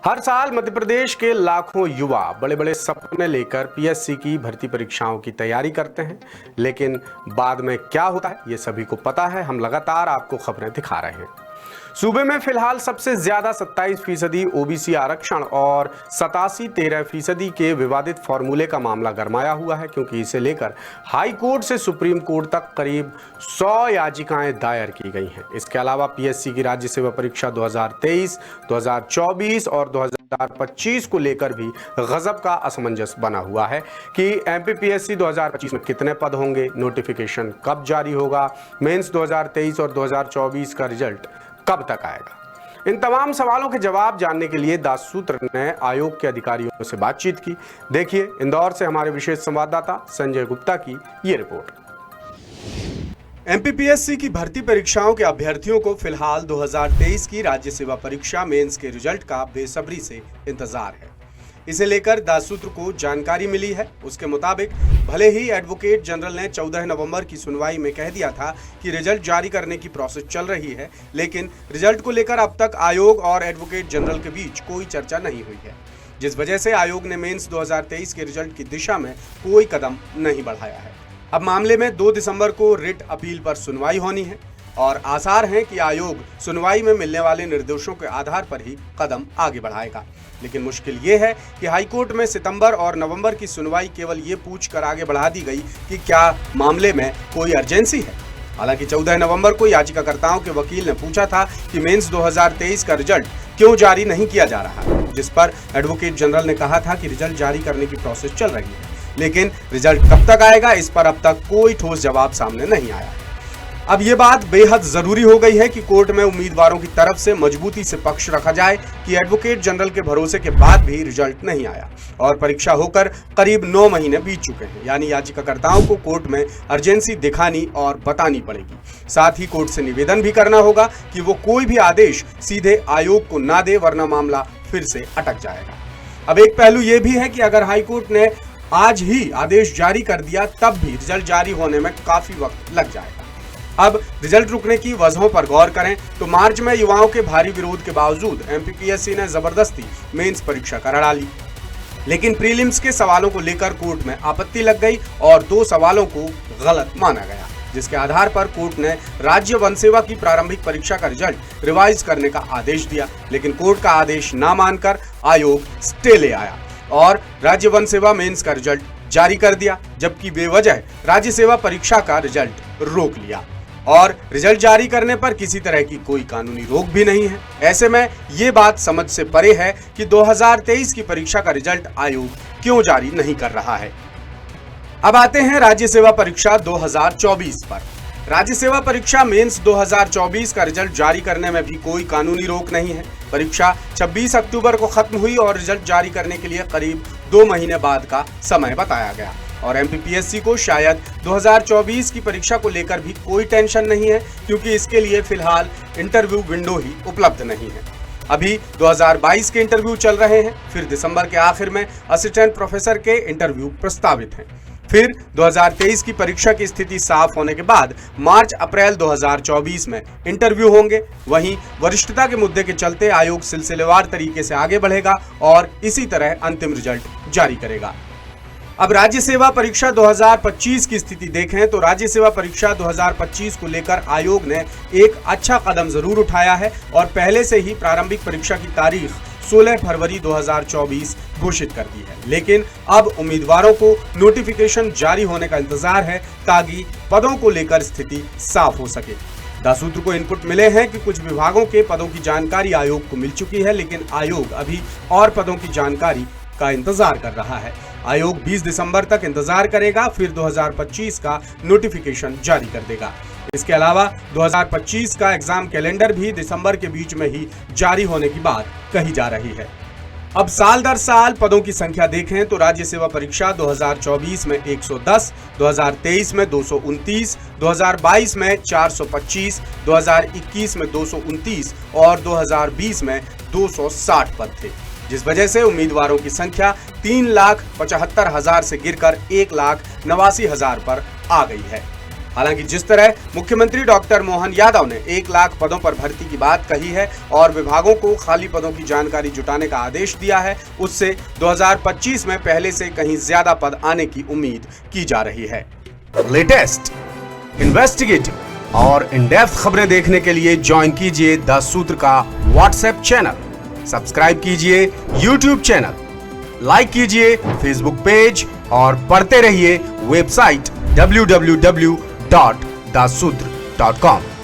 हर साल मध्य प्रदेश के लाखों युवा बड़े बड़े सपने लेकर पीएससी की भर्ती परीक्षाओं की तैयारी करते हैं, लेकिन बाद में क्या होता है ये सभी को पता है। हम लगातार आपको खबरें दिखा रहे हैं। सूबे में फिलहाल सबसे ज्यादा 27% ओबीसी आरक्षण और 87-13% के विवादित फॉर्मूले का मामला गरमाया हुआ है, क्योंकि इसे लेकर हाई कोर्ट से सुप्रीम कोर्ट तक करीब 100 याचिकाएं दायर की गई हैं। इसके अलावा पीएससी की राज्य सेवा परीक्षा 2023, 2024 और 2025 को लेकर भी गजब का असमंजस बना हुआ है कि एमपीपीएससी 2025 में कितने पद होंगे, नोटिफिकेशन कब जारी होगा, मेंस 2023 और 2024 का रिजल्ट कब तक आएगा। इन तमाम सवालों के जवाब जानने के लिए दाससूत्र ने आयोग के अधिकारियों से बातचीत की। देखिए इंदौर से हमारे विशेष संवाददाता संजय गुप्ता की ये रिपोर्ट। एमपीपीएससी की भर्ती परीक्षाओं के अभ्यर्थियों को फिलहाल 2023 की राज्य सेवा परीक्षा मेंस के रिजल्ट का बेसब्री से इंतजार है। इसे लेकर दाससूत्र को जानकारी मिली है। उसके मुताबिक भले ही एडवोकेट जनरल ने 14 नवंबर की सुनवाई में कह दिया था कि रिजल्ट जारी करने की प्रोसेस चल रही है, लेकिन रिजल्ट को लेकर अब तक आयोग और एडवोकेट जनरल के बीच कोई चर्चा नहीं हुई है, जिस वजह से आयोग ने मेंस 2023 के रिजल्ट की दिशा में कोई कदम नहीं बढ़ाया है। अब मामले में 2 दिसंबर को रिट अपील पर सुनवाई होनी है और आसार हैं कि आयोग सुनवाई में मिलने वाले निर्देशों के आधार पर ही कदम आगे बढ़ाएगा। लेकिन मुश्किल ये है कि हाईकोर्ट में सितंबर और नवंबर की सुनवाई केवल ये पूछकर आगे बढ़ा दी गई कि क्या मामले में कोई अर्जेंसी है। हालांकि 14 नवंबर को याचिकाकर्ताओं के वकील ने पूछा था कि मेंस 2023 का रिजल्ट क्यों जारी नहीं किया जा रहा है, जिस पर एडवोकेट जनरल ने कहा था कि रिजल्ट जारी करने की प्रोसेस चल रही है, लेकिन रिजल्ट कब तक आएगा इस पर अब तक कोई ठोस जवाब सामने नहीं आया है। अब ये बात बेहद जरूरी हो गई है कि कोर्ट में उम्मीदवारों की तरफ से मजबूती से पक्ष रखा जाए कि एडवोकेट जनरल के भरोसे के बाद भी रिजल्ट नहीं आया और परीक्षा होकर करीब 9 महीने बीत चुके हैं। यानी याचिकाकर्ताओं को कोर्ट में अर्जेंसी दिखानी और बतानी पड़ेगी। साथ ही कोर्ट से निवेदन भी करना होगा कि वो कोई भी आदेश सीधे आयोग को ना दे, वरना मामला फिर से अटक जाएगा। अब एक पहलू ये भी है कि अगर हाईकोर्ट ने आज ही आदेश जारी कर दिया तब भी रिजल्ट जारी होने में काफी वक्त लग जाएगा। अब रिजल्ट रुकने की वजहों पर गौर करें तो मार्च में युवाओं के भारी विरोध के बावजूद एमपीपीएससी ने जबरदस्ती मेंस परीक्षा करा ली, लेकिन प्रीलिम्स के सवालों को लेकर कोर्ट में आपत्ति लग गई और 2 सवालों को गलत माना गया, जिसके आधार पर कोर्ट ने राज्य वन सेवा की प्रारंभिक परीक्षा का रिजल्ट रिवाइज करने का आदेश दिया। लेकिन कोर्ट का आदेश ना मानकर आयोग स्टे ले आया और राज्य वन सेवा मेंस का रिजल्ट जारी कर दिया, जबकि बेवजह राज्य सेवा परीक्षा का रिजल्ट रोक लिया और रिजल्ट जारी करने पर किसी तरह की कोई कानूनी रोक भी नहीं है। ऐसे में ये बात समझ से परे है कि 2023 की परीक्षा का रिजल्ट आयोग क्यों जारी नहीं कर रहा है। अब आते हैं राज्य सेवा परीक्षा 2024 पर। राज्य सेवा परीक्षा मेंस 2024 का रिजल्ट जारी करने में भी कोई कानूनी रोक नहीं है। परीक्षा 26 अक्टूबर को खत्म हुई और रिजल्ट जारी करने के लिए करीब 2 महीने बाद का समय बताया गया और एमपीपीएससी को शायद 2024 की परीक्षा को लेकर भी कोई टेंशन नहीं है, क्योंकि इसके लिए फिलहाल इंटरव्यू विंडो ही उपलब्ध नहीं है। अभी 2022 के इंटरव्यू चल रहे हैं, फिर दिसंबर के आखिर में असिस्टेंट प्रोफेसर के इंटरव्यू प्रस्तावित हैं। फिर 2023 की परीक्षा की स्थिति साफ होने के बाद मार्च अप्रैल 2024 में इंटरव्यू होंगे। वहीं वरिष्ठता के मुद्दे के चलते आयोग सिलसिलेवार तरीके से आगे बढ़ेगा और इसी तरह अंतिम रिजल्ट जारी करेगा। अब राज्य सेवा परीक्षा 2025 की स्थिति देखें तो राज्य सेवा परीक्षा 2025 को लेकर आयोग ने एक अच्छा कदम जरूर उठाया है और पहले से ही प्रारंभिक परीक्षा की तारीख 16 फरवरी 2024 घोषित कर दी है। लेकिन अब उम्मीदवारों को नोटिफिकेशन जारी होने का इंतजार है ताकि पदों को लेकर स्थिति साफ हो सके। दाससूत्र को इनपुट मिले हैं कि कुछ विभागों के पदों की जानकारी आयोग को मिल चुकी है, लेकिन आयोग अभी और पदों की जानकारी का इंतजार कर रहा है। आयोग 20 दिसंबर तक इंतजार करेगा, फिर 2025 का नोटिफिकेशन जारी कर देगा। इसके अलावा 2025 का एग्जाम कैलेंडर भी दिसंबर के बीच में ही जारी होने की बात कही जा रही है। अब साल दर साल पदों की संख्या देखें तो राज्य सेवा परीक्षा 2024 में 110, 2023 में 229, 2022 में 425, 2021 में 229 और 2020 में 260 पद थे, जिस वजह से उम्मीदवारों की संख्या 3,75,000 से गिरकर 1,89,000 पर आ गई है। हालांकि जिस तरह मुख्यमंत्री डॉक्टर मोहन यादव ने 1 लाख पदों पर भर्ती की बात कही है और विभागों को खाली पदों की जानकारी जुटाने का आदेश दिया है, उससे 2025 में पहले से कहीं ज्यादा पद आने की उम्मीद की जा रही है। लेटेस्ट, इन्वेस्टिगेटिव और इन डेप्थ खबरें देखने के लिए ज्वाइन कीजिए द सूत्र का व्हाट्सएप चैनल, सब्सक्राइब कीजिए यूट्यूब चैनल, लाइक कीजिए फेसबुक पेज और पढ़ते रहिए वेबसाइट www.dasudr.com।